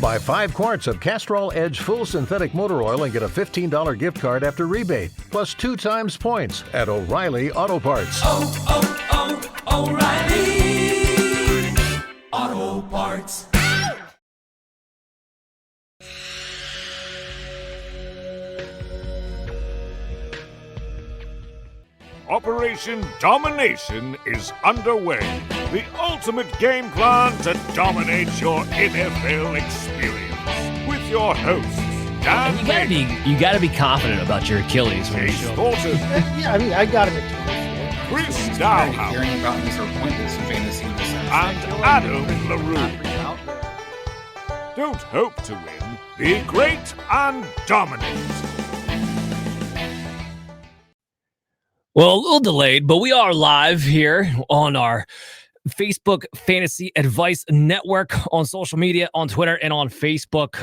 Buy 5 quarts of Castrol Edge Full Synthetic Motor Oil and get a $15 gift card after rebate, plus 2 times points at O'Reilly Auto Parts. O'Reilly Auto Parts. Operation Domination is underway. The ultimate game plan to dominate your NFL experience. With your hosts, Dan You gotta be confident about your Achilles when you Chase show up. Thornton, Yeah, I mean, I got him at Chris Hearing Dowhouse, about Mr. Pointless fantasy in the sense and that Adam LaRue. out there. Don't hope to win. Be great and dominate. Well, a little delayed, but we are live here on our Facebook Fantasy Advice Network, on social media, on Twitter, and on Facebook.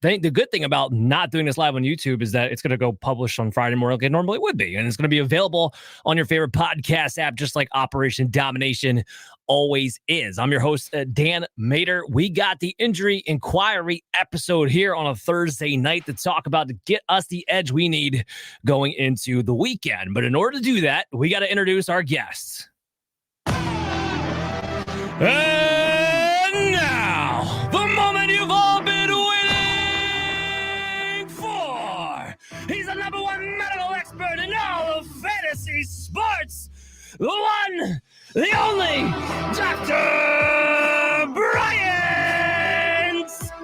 The good thing about not doing this live on YouTube is that it's going to go publish on Friday morning like it normally would be. And it's going to be available on your favorite podcast app, just like Operation Domination always is. I'm your host, Dan Mater. We got the injury inquiry episode here on a Thursday night to talk about, to get us the edge we need going into the weekend. But in order to do that, we got to introduce our guests. And now, the moment you've all been waiting for. He's the #1 medical expert in all of fantasy sports. The one, the only, Dr. Bryant Scott!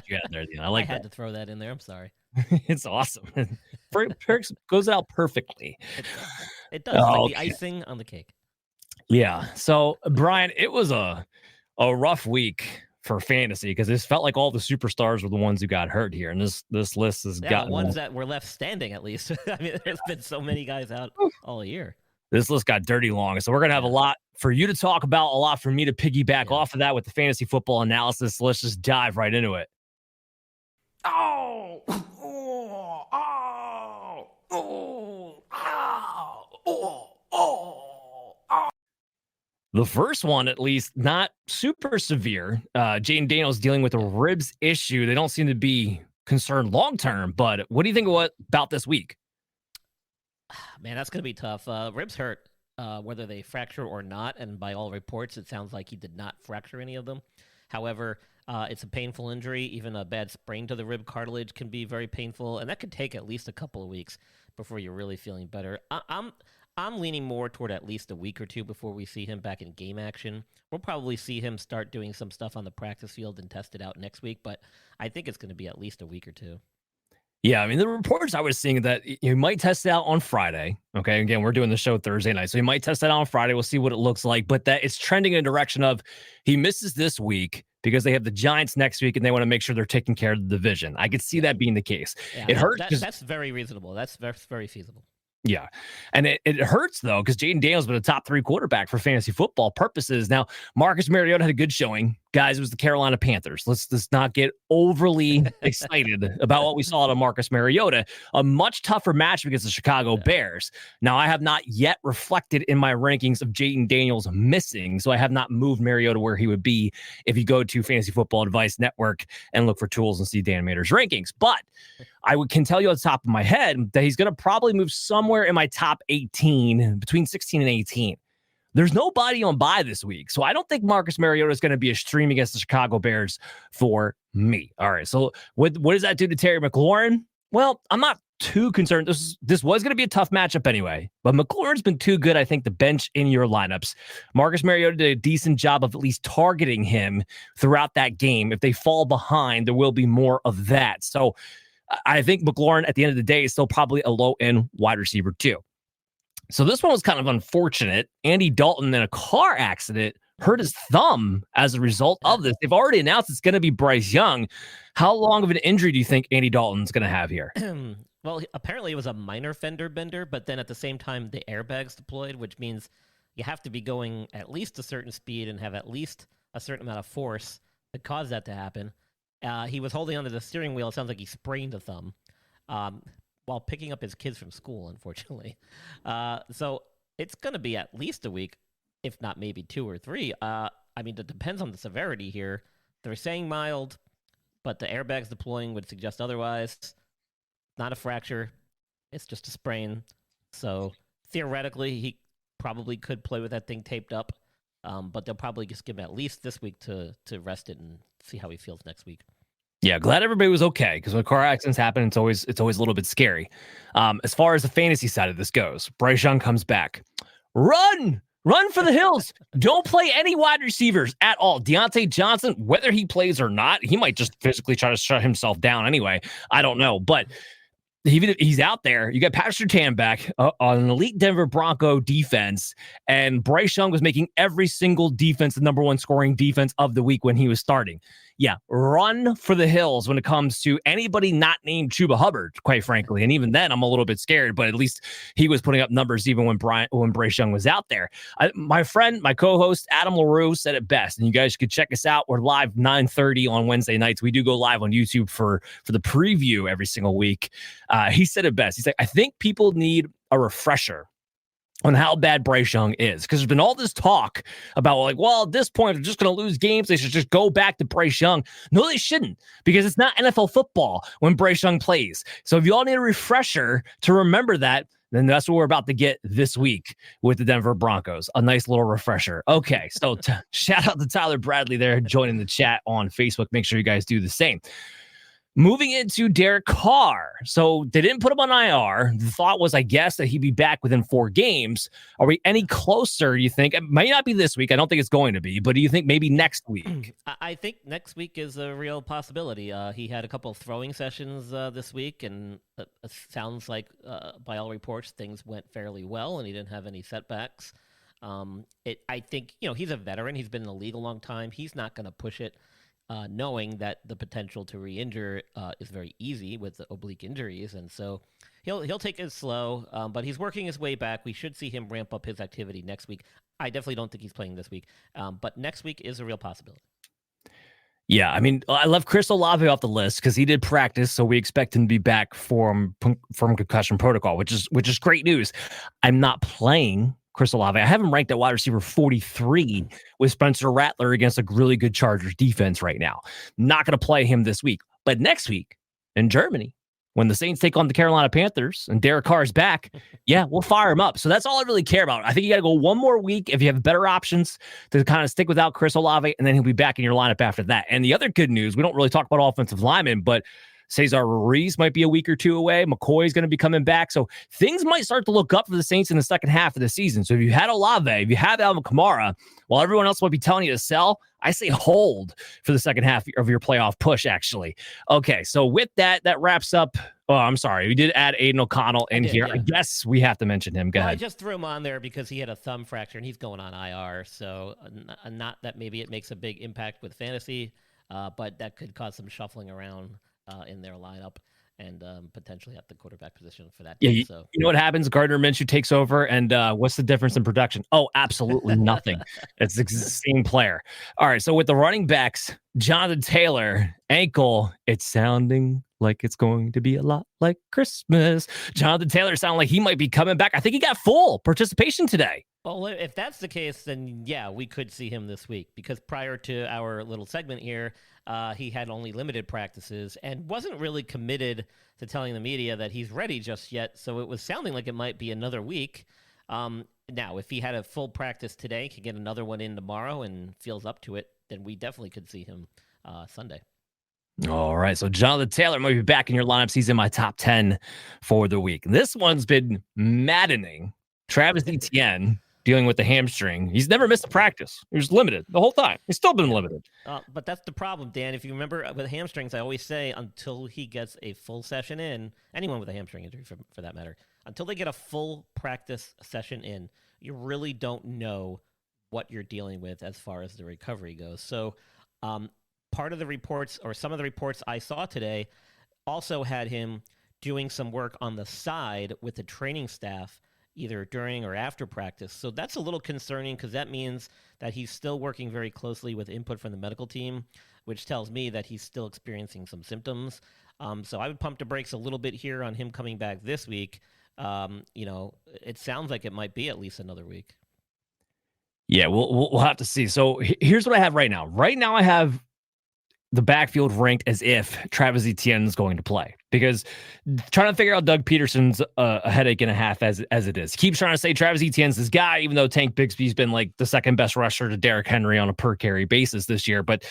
You got there, I like I had that. to throw that in there. I'm sorry. It's awesome. Perks goes out perfectly. It does. It's like Okay. the icing on the cake. Yeah. So, Brian, it was a rough week for fantasy because it felt like all the superstars were the ones who got hurt here, and this list has Yeah, gotten ones that were left standing at least. I mean, there's been so many guys out all year. this list got dirty long. So we're gonna have a lot for you to talk about, a lot for me to piggyback Yeah. off of that with the fantasy football analysis. So let's just dive right into it. The first one, at least, not super severe. Jaden Daniels dealing with a ribs issue. They don't seem to be concerned long term, but what do you think about this week? Man, that's going to be tough. Ribs hurt, whether they fracture or not. And by all reports, it sounds like he did not fracture any of them. However, it's a painful injury. Even a bad sprain to the rib cartilage can be very painful. And that could take at least a couple of weeks before you're really feeling better. I'm leaning more toward at least a week or two before we see him back in game action. We'll probably see him start doing some stuff on the practice field and test it out next week. But I think it's going to be at least a week or two. Yeah, I mean, the reports I was seeing that you might test it out on Friday. Okay, again, we're doing the show Thursday night, so you might test that out on Friday. We'll see what it looks like, but that it's trending in a direction of he misses this week because they have the Giants next week and they want to make sure they're taking care of the division. I could see that being the case. Yeah, It hurts. That's very reasonable. That's very feasible. Yeah. And it hurts, though, because Jaden Daniels has been a top 3 quarterback for fantasy football purposes. Now, Marcus Mariota had a good showing. Guys, it was the Carolina Panthers. Let's not get overly excited about what we saw out of Marcus Mariota. A much tougher match against the Chicago Bears. Now, I have not yet reflected in my rankings of Jaden Daniels missing, so I have not moved Mariota where he would be if you go to Fantasy Football Advice Network and look for tools and see Dan Mater's rankings. But can tell you on the top of my head that he's going to probably move somewhere in my top 18, between 16 and 18. There's nobody on bye this week, so I don't think Marcus Mariota is going to be a stream against the Chicago Bears for me. All right, so what does that do to Terry McLaurin? Well, I'm not too concerned. This was going to be a tough matchup anyway, but McLaurin's been too good, I think, to bench in your lineups. Marcus Mariota did a decent job of at least targeting him throughout that game. If they fall behind, there will be more of that. So I think McLaurin, at the end of the day, is still probably a low-end wide receiver too. So this one was kind of unfortunate. Andy Dalton in a car accident hurt his thumb as a result of this. They've already announced it's going to be Bryce Young. How long of an injury do you think Andy Dalton's going to have here? Well, apparently it was a minor fender bender, but then at the same time, the airbags deployed, which means you have to be going at least a certain speed and have at least a certain amount of force to cause that to happen. He was holding onto the steering wheel. It sounds like he sprained a thumb. while picking up his kids from school, unfortunately. So it's going to be at least a week, if not maybe 2 or 3. I mean, it depends on the severity here. They're saying mild, but the airbags deploying would suggest otherwise. Not a fracture. It's just a sprain. So theoretically, he probably could play with that thing taped up. But they'll probably just give him at least this week to rest it and see how he feels next week. Yeah, glad everybody was okay, because when car accidents happen, it's always a little bit scary. As far as the fantasy side of this goes, Bryce Young comes back. Run for the hills. Don't play any wide receivers at all. Deontay Johnson, whether he plays or not, he might just physically try to shut himself down anyway. I don't know, but even if he's out there, you got Patrick Surtain back on an elite Denver Bronco defense, and Bryce Young was making every single defense the number 1 scoring defense of the week when he was starting. Yeah, run for the hills when it comes to anybody not named Chuba Hubbard, quite frankly. And even then, I'm a little bit scared, but at least he was putting up numbers even when Bryce Young was out there. My friend, my co-host, Adam LaRue said it best, and you guys could check us out. We're live 9:30 on Wednesday nights. We do go live on YouTube for the preview every single week. He said it best. He's like, I think people need a refresher on how bad Bryce Young is, because there's been all this talk about, like, well, at this point, they're just going to lose games. They should just go back to Bryce Young. No, they shouldn't, because it's not NFL football when Bryce Young plays. So if you all need a refresher to remember that, then that's what we're about to get this week with the Denver Broncos. A nice little refresher. Okay, so shout out to Tyler Bradley there joining the chat on Facebook. Make sure you guys do the same. Moving into Derek Carr. So they didn't put him on IR. The thought was, I guess, that he'd be back within 4 games. Are we any closer, you think? It might not be this week. I don't think it's going to be. But do you think maybe next week? I think next week is a real possibility. He had a couple of throwing sessions this week, and it sounds like, by all reports, things went fairly well, and he didn't have any setbacks. I think, he's a veteran. He's been in the league a long time. He's not going to push it. Knowing that the potential to re-injure is very easy with the oblique injuries, and so he'll take it slow, but he's working his way back. We should see him ramp up his activity next week. I definitely don't think he's playing this week, but next week is a real possibility. Yeah, I mean, I left Chris Olave off the list because he did practice, so we expect him to be back from concussion protocol, which is great news. I'm not playing Chris Olave. I have him ranked at wide receiver 43 with Spencer Rattler against a really good Chargers defense right now. Not going to play him this week, but next week in Germany, when the Saints take on the Carolina Panthers and Derek Carr is back, yeah, we'll fire him up. So that's all I really care about. I think you got to go one more week if you have better options to kind of stick without Chris Olave, and then he'll be back in your lineup after that. And the other good news, we don't really talk about offensive linemen, but Cesar Ruiz might be a week or 2 away. McCoy's going to be coming back. So things might start to look up for the Saints in the second half of the season. So if you had Olave, if you have Alvin Kamara, while everyone else might be telling you to sell, I say hold for the second half of your playoff push, actually. Okay, so with that wraps up. Oh, I'm sorry. We did add Aiden O'Connell in here. Yeah. I guess we have to mention him. Go ahead. I just threw him on there because he had a thumb fracture and he's going on IR. So not that maybe it makes a big impact with fantasy, but that could cause some shuffling around in their lineup and potentially at the quarterback position for that team. Yeah, you know what happens? Gardner Minshew takes over, and what's the difference in production? Oh, absolutely nothing. It's the same player. All right, so with the running backs, Jonathan Taylor, ankle, it's sounding like it's going to be a lot like Christmas. Jonathan Taylor sounded like he might be coming back. I think he got full participation today. Well, if that's the case, then yeah, we could see him this week, because prior to our little segment here, he had only limited practices and wasn't really committed to telling the media that he's ready just yet. So it was sounding like it might be another week. Now, if he had a full practice today, could get another one in tomorrow and feels up to it, then we definitely could see him Sunday. All right, so Jonathan Taylor might be back in your lineups. He's in my top 10 for the week. This one's been maddening. Travis Etienne dealing with the hamstring. He's never missed a practice. He was limited the whole time. He's still been limited. But that's the problem, Dan. If you remember with hamstrings, I always say until he gets a full session in, anyone with a hamstring injury for that matter, until they get a full practice session in, you really don't know what you're dealing with as far as the recovery goes. So part of the reports, or some of the reports I saw today, also had him doing some work on the side with the training staff, either during or after practice. So that's a little concerning, because that means that he's still working very closely with input from the medical team, which tells me that he's still experiencing some symptoms. So I would pump the brakes a little bit here on him coming back this week. It sounds like it might be at least another week. Yeah, we'll have to see. So here's what I have right now. Right now, I have the backfield ranked as if Travis Etienne is going to play, because trying to figure out Doug Peterson's a headache and a half as it is. He keeps trying to say Travis Etienne's this guy, even though Tank Bigsby's been like the second best rusher to Derrick Henry on a per carry basis this year. But,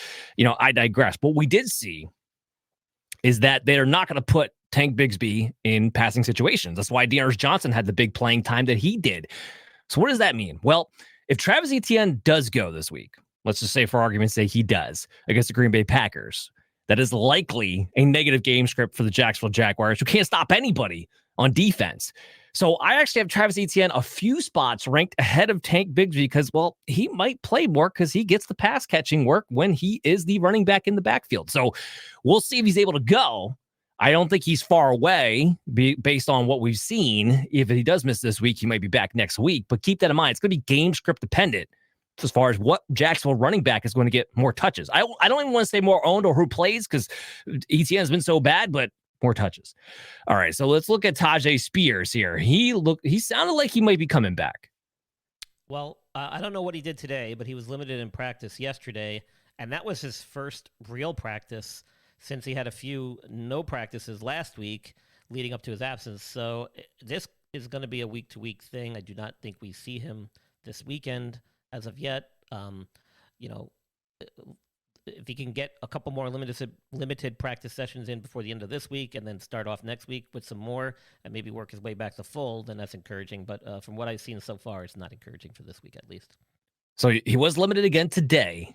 I digress. What we did see is that they're not going to put Tank Bigsby in passing situations. That's why Dearness Johnson had the big playing time that he did. So what does that mean? Well, if Travis Etienne does go this week, let's just say for argument's sake he does against the Green Bay Packers, that is likely a negative game script for the Jacksonville Jaguars, who can't stop anybody on defense. So I actually have Travis Etienne a few spots ranked ahead of Tank Bigsby because, well, he might play more because he gets the pass catching work when he is the running back in the backfield. So we'll see if he's able to go. I don't think he's far away based on what we've seen. If he does miss this week, he might be back next week. But keep that in mind. It's going to be game script dependent as far as what Jacksonville running back is going to get more touches. I don't even want to say more owned or who plays because Etienne has been so bad, but more touches. All right, so let's look at Tyjae Spears here. He sounded like he might be coming back. Well, I don't know what he did today, but he was limited in practice yesterday, and that was his first real practice since he had a few no practices last week leading up to his absence. So this is going to be a week-to-week thing. I do not think we see him this weekend as of yet. If he can get a couple more limited practice sessions in before the end of this week and then start off next week with some more and maybe work his way back to full, then that's encouraging. But from what I've seen so far, it's not encouraging for this week at least. So he was limited again today.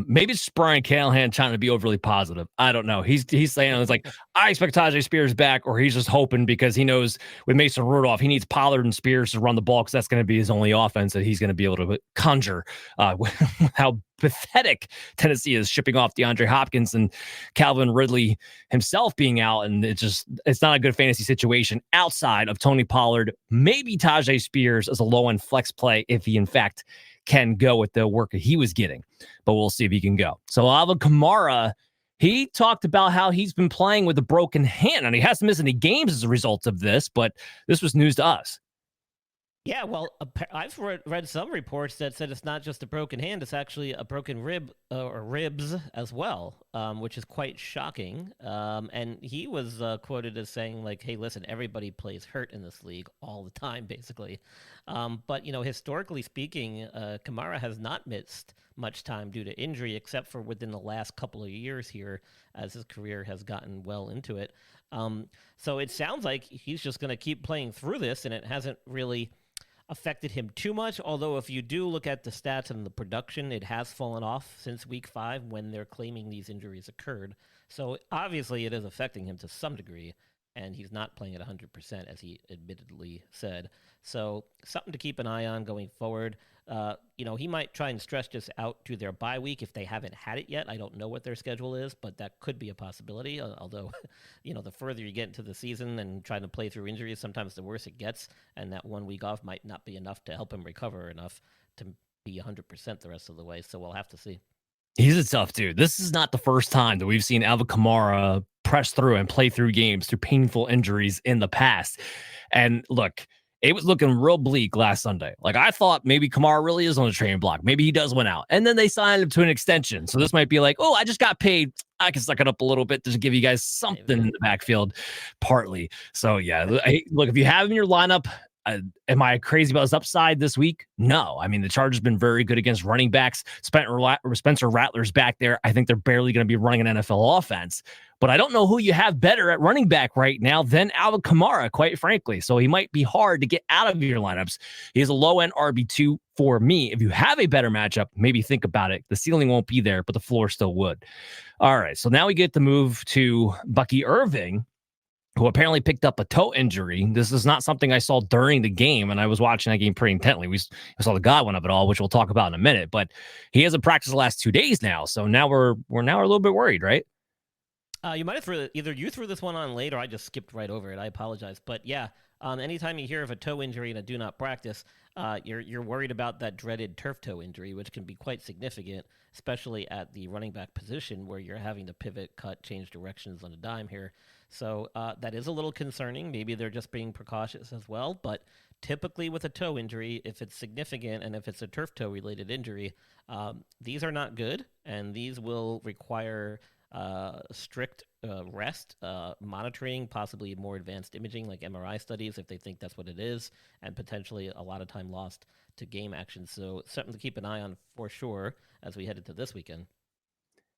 Maybe it's Brian Callahan trying to be overly positive. I don't know. He's saying it's like, I expect Tyjae Spears back, or he's just hoping because he knows with Mason Rudolph, he needs Pollard and Spears to run the ball because that's going to be his only offense that he's going to be able to conjure. How pathetic Tennessee is shipping off DeAndre Hopkins and Calvin Ridley himself being out. And it's not a good fantasy situation outside of Tony Pollard, maybe Tyjae Spears as a low end flex play if he in fact can go with the work that he was getting, but we'll see if he can go. So Alvin Kamara, he talked about how he's been playing with a broken hand, and he hasn't missed any games as a result of this, but this was news to us. Yeah, well, I've read some reports that said it's not just a broken hand, it's actually a broken rib or ribs as well, which is quite shocking. And he was quoted as saying, like, hey, listen, everybody plays hurt in this league all the time, basically. But, historically speaking, Kamara has not missed much time due to injury, except for within the last couple of years here as his career has gotten well into it. So it sounds like he's just going to keep playing through this, and it hasn't really affected him too much, although if you do look at the stats and the production, it has fallen off since week 5 when they're claiming these injuries occurred. So obviously it is affecting him to some degree, and he's not playing at 100%, as he admittedly said. So something to keep an eye on going forward. He might try and stretch this out to their bye week if they haven't had it yet. I don't know what their schedule is, but that could be a possibility. Although, the further you get into the season and trying to play through injuries, sometimes the worse it gets. And that 1 week off might not be enough to help him recover enough to be 100% the rest of the way. So we'll have to see. He's a tough dude. This is not the first time that we've seen Alvin Kamara press through and play through games through painful injuries in the past. And look, it was looking real bleak last Sunday. Like, I thought maybe Kamara really is on the trading block. Maybe he does win out. And then they signed him to an extension. So this might be like, oh, I just got paid. I can suck it up a little bit to give you guys something in the backfield, partly. So, yeah, look, if you have him in your lineup, am I crazy about his upside this week? No. I mean, the Chargers have been very good against running backs. Spencer Rattler's back there. I think they're barely going to be running an NFL offense. But I don't know who you have better at running back right now than Alvin Kamara, quite frankly. So he might be hard to get out of your lineups. He is a low-end RB2 for me. If you have a better matchup, maybe think about it. The ceiling won't be there, but the floor still would. All right, so now we get to move to Bucky Irving, who apparently picked up a toe injury. This is not something I saw during the game, and I was watching that game pretty intently. We saw the Godwin of it all, which we'll talk about in a minute. But he hasn't practiced the last 2 days now, so now we're a little bit worried, right? You might have either you threw this one on late or I just skipped right over it. I apologize. But yeah, anytime you hear of a toe injury and a do not practice, you're worried about that dreaded turf toe injury, which can be quite significant, especially at the running back position where you're having to pivot, cut, change directions on a dime here. So that is a little concerning. Maybe they're just being precautious as well. But typically with a toe injury, if it's significant and if it's a turf toe related injury, these are not good, and these will require strict rest, monitoring, possibly more advanced imaging like MRI studies if they think that's what it is, and potentially a lot of time lost to game action. So something to keep an eye on for sure as we head into this weekend.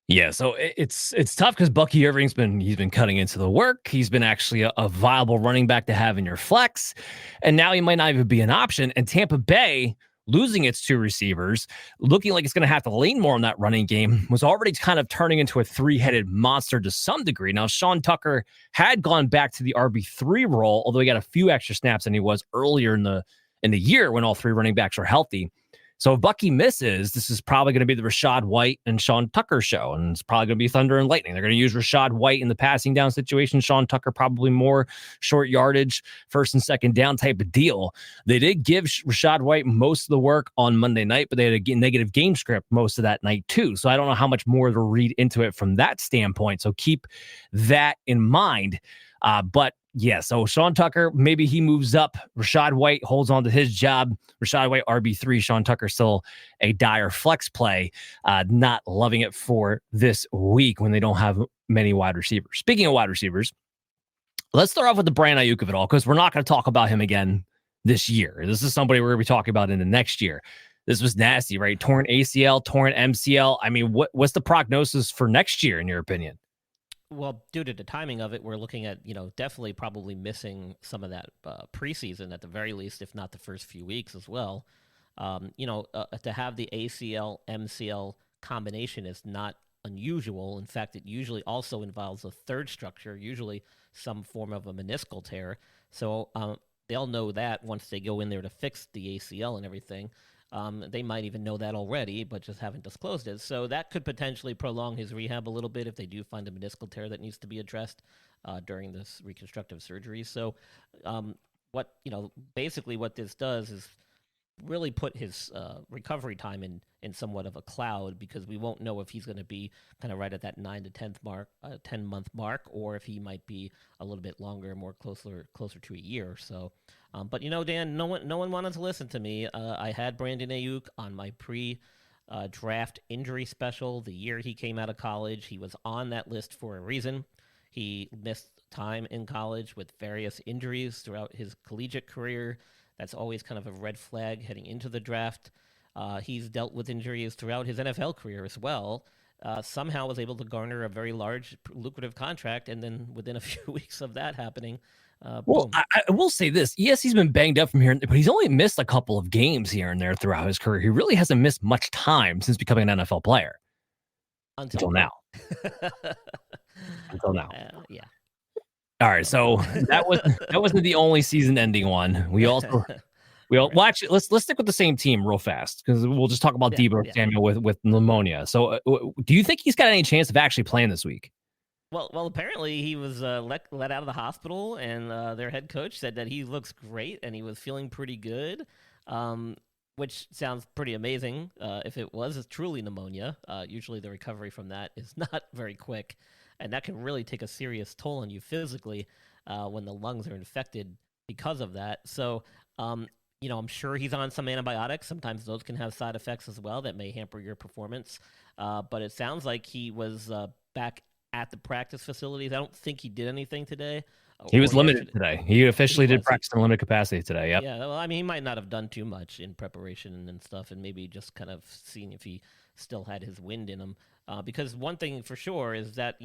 Yeah, so it's tough because Bucky Irving's been cutting into the work. He's been actually a viable running back to have in your flex, and now he might not even be an option. And Tampa Bay losing its two receivers, looking like it's going to have to lean more on that running game, was already kind of turning into a three-headed monster to some degree. Now, Sean Tucker had gone back to the RB3 role, although he got a few extra snaps than he was earlier in the year when all three running backs were healthy. So if Bucky misses, this is probably going to be the Rachaad White and Sean Tucker show, and it's probably going to be thunder and lightning. They're going to use Rachaad White in the passing down situation. Sean Tucker probably more short yardage, first and second down type of deal. They did give Rachaad White most of the work on Monday night, but they had a negative game script most of that night too. So I don't know how much more to read into it from that standpoint. So keep that in mind. But yeah, so Sean Tucker, maybe he moves up. Rachaad White holds on to his job. Rachaad White, RB3. Sean Tucker still a dire flex play. Not loving it for this week when they don't have many wide receivers. Speaking of wide receivers, let's start off with the Brandon Ayuk of it all, because we're not going to talk about him again this year. This is somebody we're going to be talking about in the next year. This was nasty, right? Torn ACL, torn MCL. I mean, what's the prognosis for next year, in your opinion? Well, due to the timing of it, we're looking at, definitely probably missing some of that preseason at the very least, if not the first few weeks as well. To have the ACL, MCL combination is not unusual. In fact, it usually also involves a third structure, usually some form of a meniscal tear. So they'll know that once they go in there to fix the ACL and everything. They might even know that already, but just haven't disclosed it. So that could potentially prolong his rehab a little bit if they do find a meniscal tear that needs to be addressed during this reconstructive surgery. So basically what this does is really put his recovery time in somewhat of a cloud, because we won't know if he's going to be kind of right at that 9 to 10 month mark, or if he might be a little bit longer, more closer to a year or so. But Dan, no one wanted to listen to me. I had Brandon Ayuk on my draft injury special the year he came out of college. He was on that list for a reason. He missed time in college with various injuries throughout his collegiate career. That's always kind of a red flag heading into the draft. He's dealt with injuries throughout his NFL career as well. Somehow was able to garner a very large, lucrative contract, and then within a few weeks of that happening, well, I will say this. Yes, he's been banged up from here, but he's only missed a couple of games here and there throughout his career. He really hasn't missed much time since becoming an NFL player. Until now. Until now. Yeah. All right, so that wasn't the only season-ending one. Well, actually, let's stick with the same team real fast, because we'll just talk about Deebo Samuel with pneumonia. So, do you think he's got any chance of actually playing this week? Well, apparently he was let out of the hospital, and their head coach said that he looks great and he was feeling pretty good, which sounds pretty amazing. If it was truly pneumonia, usually the recovery from that is not very quick. And that can really take a serious toll on you physically when the lungs are infected because of that. So, I'm sure he's on some antibiotics. Sometimes those can have side effects as well that may hamper your performance. But it sounds like he was back at the practice facilities. I don't think he did anything today. He was limited today. He officially did practice in limited capacity today. Yep. Yeah, well, I mean, he might not have done too much in preparation and stuff, and maybe just kind of seeing if he still had his wind in him. Because one thing for sure is that,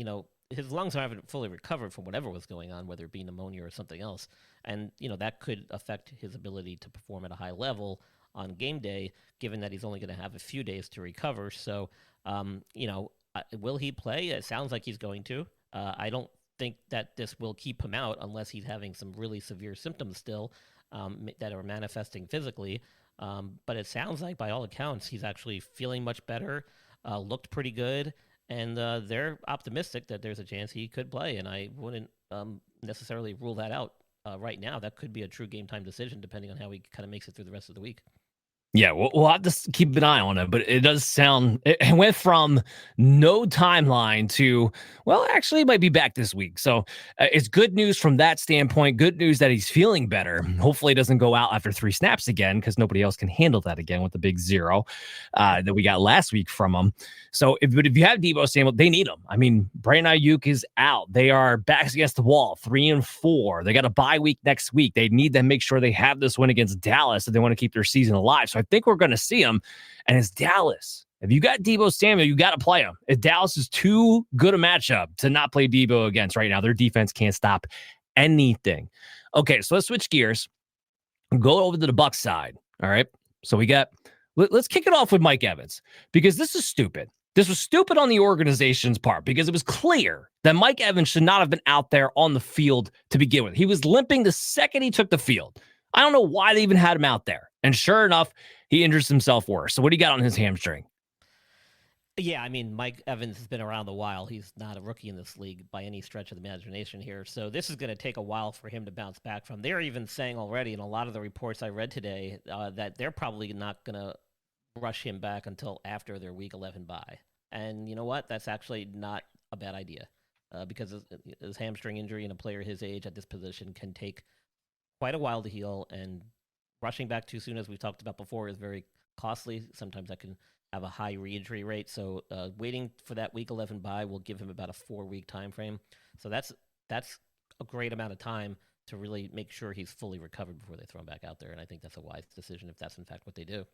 his lungs haven't fully recovered from whatever was going on, whether it be pneumonia or something else. And, that could affect his ability to perform at a high level on game day, given that he's only going to have a few days to recover. So, will he play? It sounds like he's going to. I don't think that this will keep him out unless he's having some really severe symptoms still that are manifesting physically. But it sounds like, by all accounts, he's actually feeling much better, looked pretty good. and they're optimistic that there's a chance he could play, and I wouldn't necessarily rule that out right now. That could be a true game time decision, depending on how he kind of makes it through the rest of the week. Yeah, we'll have to keep an eye on it, but it does sound it went from no timeline to, well, actually, he might be back this week. So it's good news from that standpoint. Good news that he's feeling better. Hopefully, he doesn't go out after 3 snaps again, because nobody else can handle that again with the big 0 that we got last week from him. So if you have Deebo Samuel, they need him. I mean, Brandon Ayuk is out. They are backs against the wall, 3-4. They got a bye week next week. They need to make sure they have this win against Dallas if they want to keep their season alive. So I think we're going to see him, and it's Dallas. If you got Deebo Samuel, you got to play him. If Dallas is too good a matchup to not play Deebo against right now, their defense can't stop anything. Okay, so let's switch gears. Go over to the Bucs side. All right, so let's kick it off with Mike Evans, because this is stupid. This was stupid on the organization's part, because it was clear that Mike Evans should not have been out there on the field to begin with. He was limping the second he took the field. I don't know why they even had him out there. And sure enough, he injures himself worse. So what do you got on his hamstring? Yeah, I mean, Mike Evans has been around a while. He's not a rookie in this league by any stretch of the imagination here. So this is going to take a while for him to bounce back from. They're even saying already in a lot of the reports I read today that they're probably not going to rush him back until after their Week 11 bye. And you know what? That's actually not a bad idea because his hamstring injury in a player his age at this position can take quite a while to heal, and rushing back too soon, as we've talked about before, is very costly. Sometimes that can have a high re-injury rate. So waiting for that Week 11 bye will give him about a 4-week time frame. So that's a great amount of time to really make sure he's fully recovered before they throw him back out there. And I think that's a wise decision if that's in fact what they do.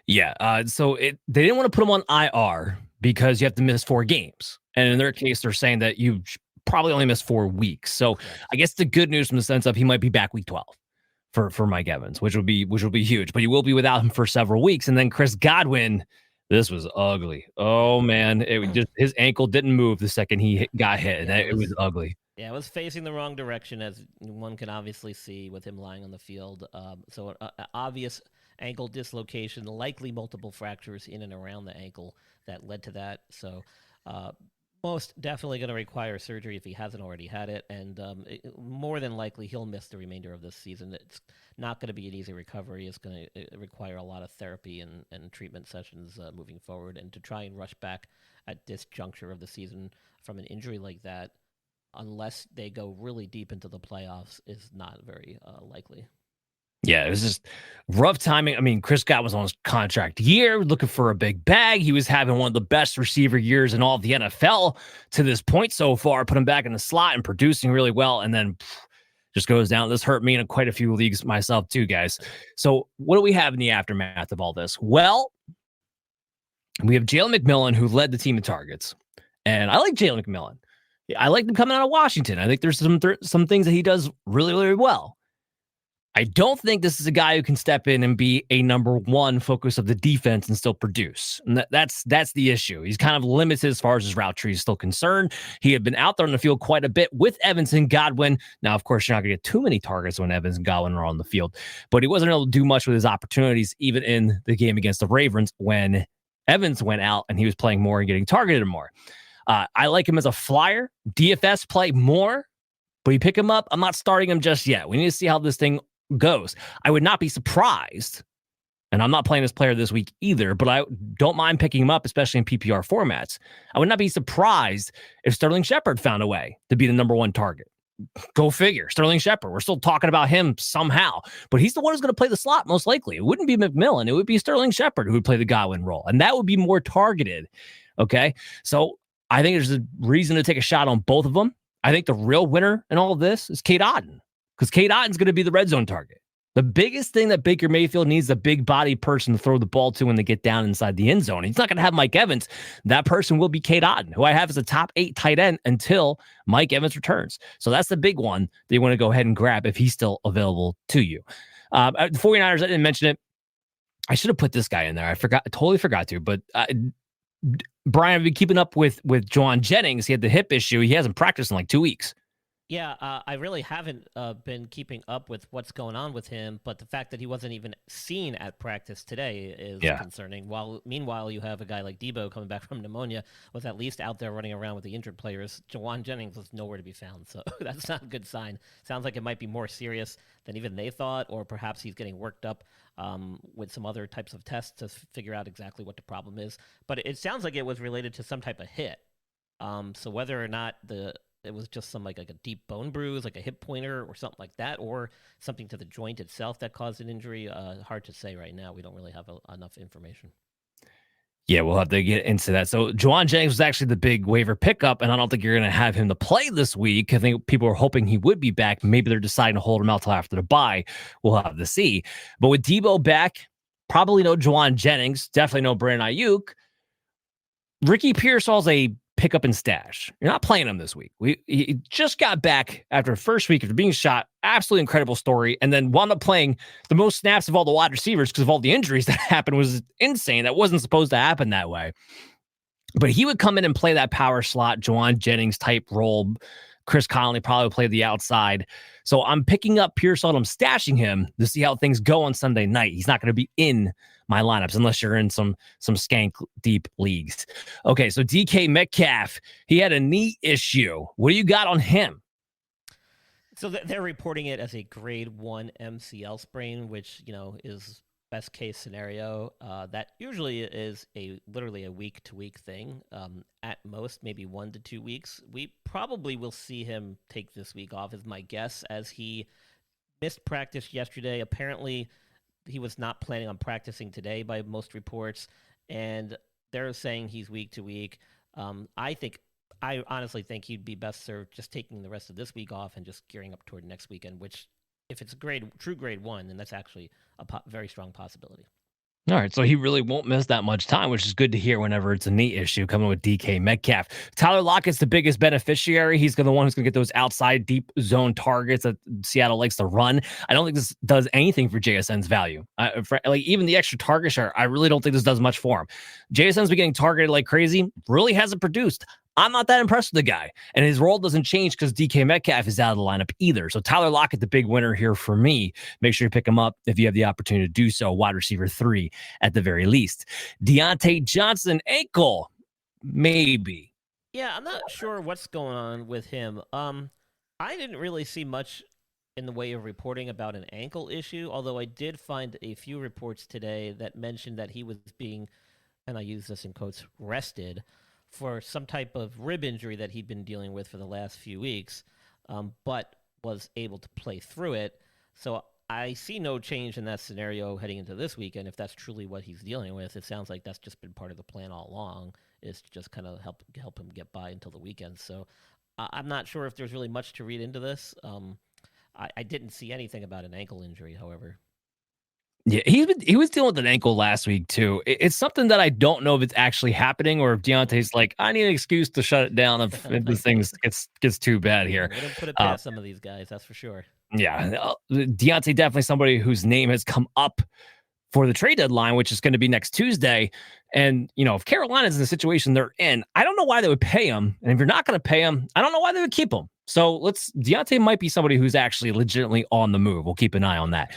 Yeah, so they didn't want to put him on IR because you have to miss 4 games. And in their case, they're saying that you probably only missed 4 weeks. So I guess the good news from the sense of he might be back Week 12 for Mike Evans, which will be huge. But you will be without him for several weeks. And then Chris Godwin, this was ugly. Oh man, his ankle didn't move the second he got hit. Yeah, it was ugly. Yeah, it was facing the wrong direction, as one can obviously see with him lying on the field. So an obvious ankle dislocation, likely multiple fractures in and around the ankle that led to that. So most definitely going to require surgery if he hasn't already had it. And more than likely, he'll miss the remainder of this season. It's not going to be an easy recovery. It's going to require a lot of therapy and treatment sessions moving forward. And to try and rush back at this juncture of the season from an injury like that, unless they go really deep into the playoffs, is not very likely. Yeah, it was just rough timing. I mean, Chris Godwin was on his contract year, looking for a big bag. He was having one of the best receiver years in all of the NFL to this point so far, put him back in the slot and producing really well, and then just goes down. This hurt me in quite a few leagues myself too, guys. So what do we have in the aftermath of all this? Well, we have Jalen McMillan, who led the team in targets. And I like Jalen McMillan. I like him coming out of Washington. I think there's some things that he does really, really well. I don't think this is a guy who can step in and be a number one focus of the defense and still produce. And that's the issue. He's kind of limited as far as his route tree is still concerned. He had been out there on the field quite a bit with Evans and Godwin. Now, of course, you're not going to get too many targets when Evans and Godwin are on the field, but he wasn't able to do much with his opportunities, even in the game against the Ravens when Evans went out and he was playing more and getting targeted more. I like him as a flyer, DFS play more, but you pick him up. I'm not starting him just yet. We need to see how this thing goes. I would not be surprised, and I'm not playing this player this week either, but I don't mind picking him up, especially in PPR formats. I would not be surprised if Sterling Shepard found a way to be the number one target. Go figure. Sterling Shepard. We're still talking about him somehow, but he's the one who's going to play the slot most likely. It wouldn't be McMillan. It would be Sterling Shepard who would play the Godwin role, and that would be more targeted. Okay, so I think there's a reason to take a shot on both of them. I think the real winner in all of this is Cade Otton, because Cade Otton's going to be the red zone target. The biggest thing that Baker Mayfield needs is a big body person to throw the ball to when they get down inside the end zone. He's not going to have Mike Evans. That person will be Cade Otton, who I have as a top 8 tight end until Mike Evans returns. So that's the big one that you want to go ahead and grab if he's still available to you. The 49ers, I didn't mention it. I should have put this guy in there. I totally forgot to, but Brian, I've been keeping up with Juwan Jennings. He had the hip issue. He hasn't practiced in like 2 weeks. Yeah, I really haven't been keeping up with what's going on with him, but the fact that he wasn't even seen at practice today is Yeah. concerning. Meanwhile, you have a guy like Debo coming back from pneumonia, was at least out there running around with the injured players. Jawan Jennings was nowhere to be found, so that's not a good sign. Sounds like it might be more serious than even they thought, or perhaps he's getting worked up with some other types of tests to figure out exactly what the problem is. But it sounds like it was related to some type of hit. So whether or not it was just some like a deep bone bruise, like a hip pointer or something like that, or something to the joint itself that caused an injury. Hard to say right now. We don't really have enough information. Yeah, we'll have to get into that. So Juwan Jennings was actually the big waiver pickup, and I don't think you're going to have him to play this week. I think people are hoping he would be back. Maybe they're deciding to hold him out till after the bye. We'll have to see. But with Debo back, probably no Juwan Jennings, definitely no Brandon Ayuk. Ricky Pearsall's a pick up and stash. You're not playing him this week. He just got back after first week after being shot. Absolutely incredible story. And then wound up playing the most snaps of all the wide receivers because of all the injuries that happened. Was insane. That wasn't supposed to happen that way. But he would come in and play that power slot, Juwan Jennings type role. Chris Conley probably played the outside. So I'm picking up Pearsall. I'm stashing him to see how things go on Sunday night. He's not going to be in my lineups unless you're in some skank deep leagues. Okay, so DK Metcalf, he had a knee issue. What do you got on him? So they're reporting it as a grade 1 MCL sprain, which, is best case scenario. That usually is literally a week-to-week thing. At most, maybe 1 to 2 weeks. We probably will see him take this week off, is my guess, as he missed practice yesterday. Apparently, he was not planning on practicing today by most reports, and they're saying he's week to week. I honestly think he'd be best served just taking the rest of this week off and just gearing up toward next weekend, which if it's true grade 1, then that's actually a very strong possibility. All right, so he really won't miss that much time, which is good to hear whenever it's a knee issue coming with DK Metcalf. Tyler Lockett's the biggest beneficiary. He's the one who's going to get those outside deep zone targets that Seattle likes to run. I don't think this does anything for JSN's value. Even the extra target share, I really don't think this does much for him. JSN's been getting targeted like crazy, really hasn't produced. I'm not that impressed with the guy, and his role doesn't change because DK Metcalf is out of the lineup either. So Tyler Lockett, the big winner here for me. Make sure you pick him up if you have the opportunity to do so. Wide receiver 3 at the very least. Deontay Johnson, ankle, maybe. Yeah, I'm not sure what's going on with him. I didn't really see much in the way of reporting about an ankle issue, although I did find a few reports today that mentioned that he was being, and I use this in quotes, rested for some type of rib injury that he'd been dealing with for the last few weeks, but was able to play through it. So I see no change in that scenario heading into this weekend. If that's truly what he's dealing with, it sounds like that's just been part of the plan all along, is to just kind of help him get by until the weekend. So I'm not sure if there's really much to read into this. I didn't see anything about an ankle injury, however. Yeah, he was dealing with an ankle last week too. It's something that I don't know if it's actually happening or if Deontay's like, I need an excuse to shut it down if this thing gets too bad here. We don't put it past some of these guys, that's for sure. Yeah, Deontay definitely somebody whose name has come up for the trade deadline, which is going to be next Tuesday. And if Carolina's in the situation they're in, I don't know why they would pay him. And if you're not going to pay him, I don't know why they would keep him. So Deontay might be somebody who's actually legitimately on the move. We'll keep an eye on that.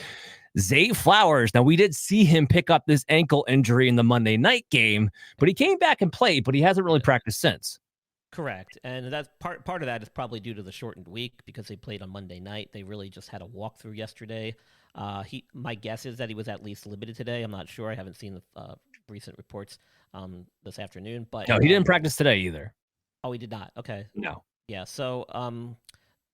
Zay Flowers. Now, we did see him pick up this ankle injury in the Monday night game, but he came back and played, but he hasn't really practiced since. Correct. And that's part of that is probably due to the shortened week because they played on Monday night. They really just had a walkthrough yesterday. My guess is that he was at least limited today. I'm not sure. I haven't seen the recent reports this afternoon. But no, he didn't practice today either. Oh, he did not. Okay. No. Yeah. So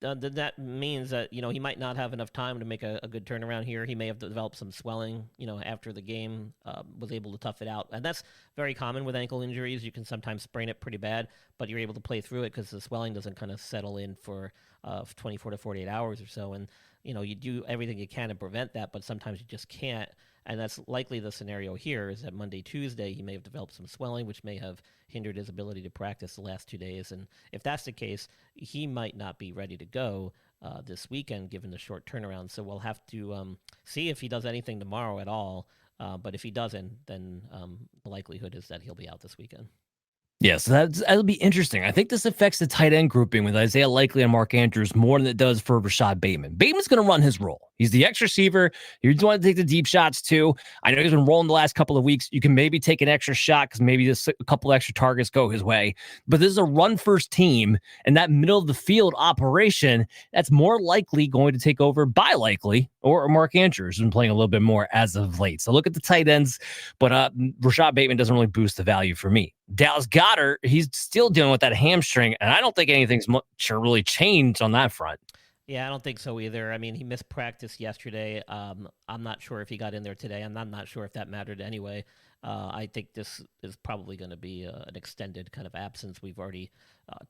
that means that he might not have enough time to make a good turnaround here. He may have developed some swelling after the game, was able to tough it out, and that's very common with ankle injuries. You can sometimes sprain it pretty bad, but you're able to play through it because the swelling doesn't kind of settle in for 24 to 48 hours or so. And you do everything you can to prevent that, but sometimes you just can't. And that's likely the scenario here, is that Monday, Tuesday, he may have developed some swelling, which may have hindered his ability to practice the last 2 days. And if that's the case, he might not be ready to go this weekend, given the short turnaround. So we'll have to see if he does anything tomorrow at all. But if he doesn't, then the likelihood is that he'll be out this weekend. Yeah, so that'll be interesting. I think this affects the tight end grouping with Isaiah Likely and Mark Andrews more than it does for Rashad Bateman. Bateman's going to run his role. He's the X receiver. You want to take the deep shots too. I know he's been rolling the last couple of weeks. You can maybe take an extra shot because maybe a couple extra targets go his way. But this is a run-first team, and that middle-of-the-field operation, that's more likely going to take over by Likely or Mark Andrews, who's been playing a little bit more as of late. So look at the tight ends, but Rashad Bateman doesn't really boost the value for me. Dallas Goedert, he's still dealing with that hamstring, and I don't think anything's much really changed on that front. Yeah, I don't think so either. I mean, he missed practice yesterday. I'm not sure if he got in there today. I'm not sure if that mattered anyway. I think this is probably going to be an extended kind of absence. We've already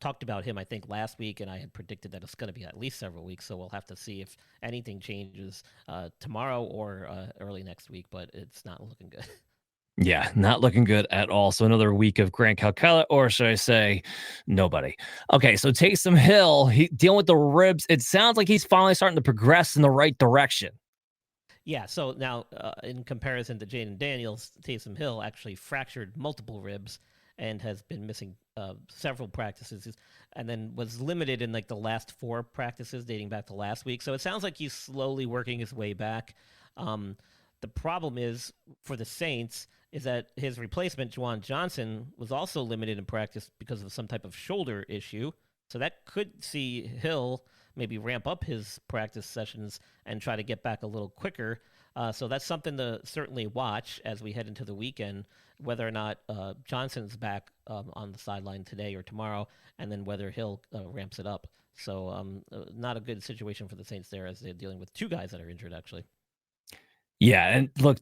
talked about him, I think, last week, and I had predicted that it's going to be at least several weeks. So we'll have to see if anything changes tomorrow or early next week, but it's not looking good. Yeah, not looking good at all. So another week of Grant Calcutta, or should I say nobody? Okay, so Taysom Hill, he dealing with the ribs. It sounds like he's finally starting to progress in the right direction. Yeah, so now in comparison to Jaden Daniels, Taysom Hill actually fractured multiple ribs and has been missing several practices and then was limited in like the last 4 practices dating back to last week. So it sounds like he's slowly working his way back. The problem is for the Saints is that his replacement, Juwan Johnson, was also limited in practice because of some type of shoulder issue. So that could see Hill maybe ramp up his practice sessions and try to get back a little quicker. So that's something to certainly watch as we head into the weekend, whether or not Johnson's back on the sideline today or tomorrow, and then whether Hill ramps it up. So not a good situation for the Saints there as they're dealing with 2 guys that are injured, actually. Yeah, and look,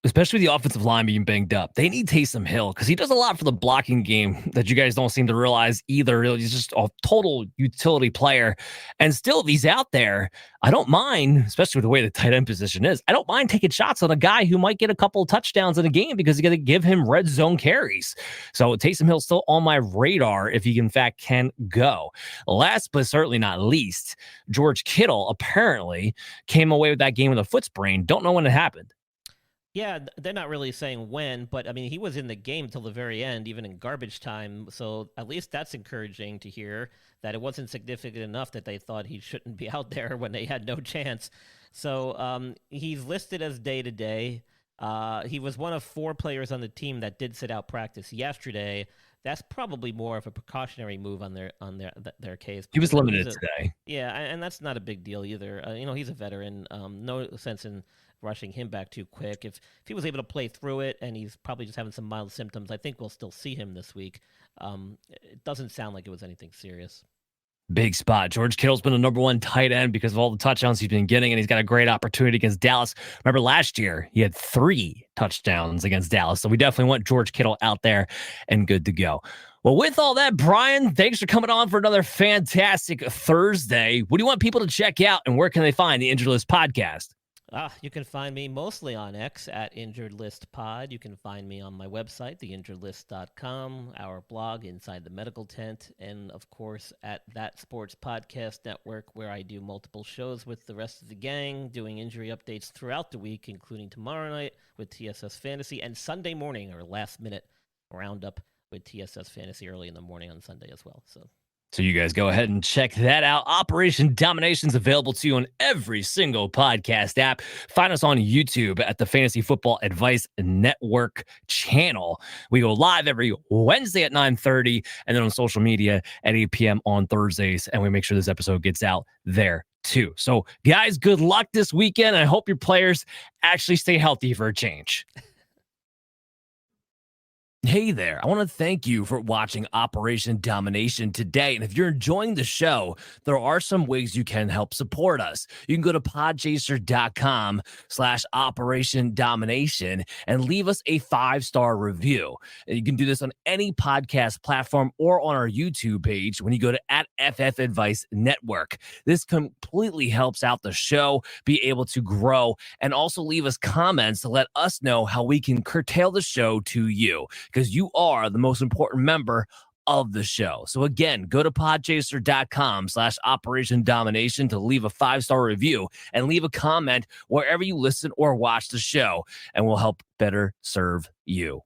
especially the offensive line being banged up, they need Taysom Hill because he does a lot for the blocking game that you guys don't seem to realize either. He's just a total utility player. And still, if he's out there, I don't mind, especially with the way the tight end position is, I don't mind taking shots on a guy who might get a couple of touchdowns in a game because you got to give him red zone carries. So Taysom Hill's still on my radar if he, in fact, can go. Last but certainly not least, George Kittle apparently came away with that game with a foot sprain. Don't know when it happened. Yeah, they're not really saying when, but I mean, he was in the game till the very end, even in garbage time. So at least that's encouraging to hear that it wasn't significant enough that they thought he shouldn't be out there when they had no chance. So he's listed as day-to-day. He was one of 4 players on the team that did sit out practice yesterday. That's probably more of a precautionary move on their case. He was limited today. Yeah, and that's not a big deal either. He's a veteran. No sense in rushing him back too quick. If he was able to play through it and he's probably just having some mild symptoms, I think we'll still see him this week. It doesn't sound like it was anything serious. Big spot. George Kittle's been the number 1 tight end because of all the touchdowns he's been getting, and he's got a great opportunity against Dallas. Remember last year, he had 3 touchdowns against Dallas. So we definitely want George Kittle out there and good to go. Well, with all that, Brian, thanks for coming on for another fantastic Thursday. What do you want people to check out, and where can they find the Injured List podcast? You can find me mostly on X at Injured List Pod. You can find me on my website, theinjuredlist.com, our blog, Inside the Medical Tent, and, of course, at That Sports Podcast Network, where I do multiple shows with the rest of the gang, doing injury updates throughout the week, including tomorrow night with TSS Fantasy, and Sunday morning, our last-minute roundup with TSS Fantasy early in the morning on Sunday as well. So you guys go ahead and check that out. Operation Domination is available to you on every single podcast app. Find us on YouTube at the Fantasy Football Advice Network channel. We go live every Wednesday at 9:30 and then on social media at 8 p.m. on Thursdays. And we make sure this episode gets out there too. So guys, good luck this weekend. I hope your players actually stay healthy for a change. Hey there, I want to thank you for watching Operation Domination today. And if you're enjoying the show, there are some ways you can help support us. You can go to podchaser.com/Operation Domination and leave us a 5-star review. And you can do this on any podcast platform or on our YouTube page when you go to @FF Advice Network. This completely helps out the show be able to grow, and also leave us comments to let us know how we can curtail the show to you, because you are the most important member of the show. So again, go to podchaser.com/Operation Domination to leave a 5-star review and leave a comment wherever you listen or watch the show, and we'll help better serve you.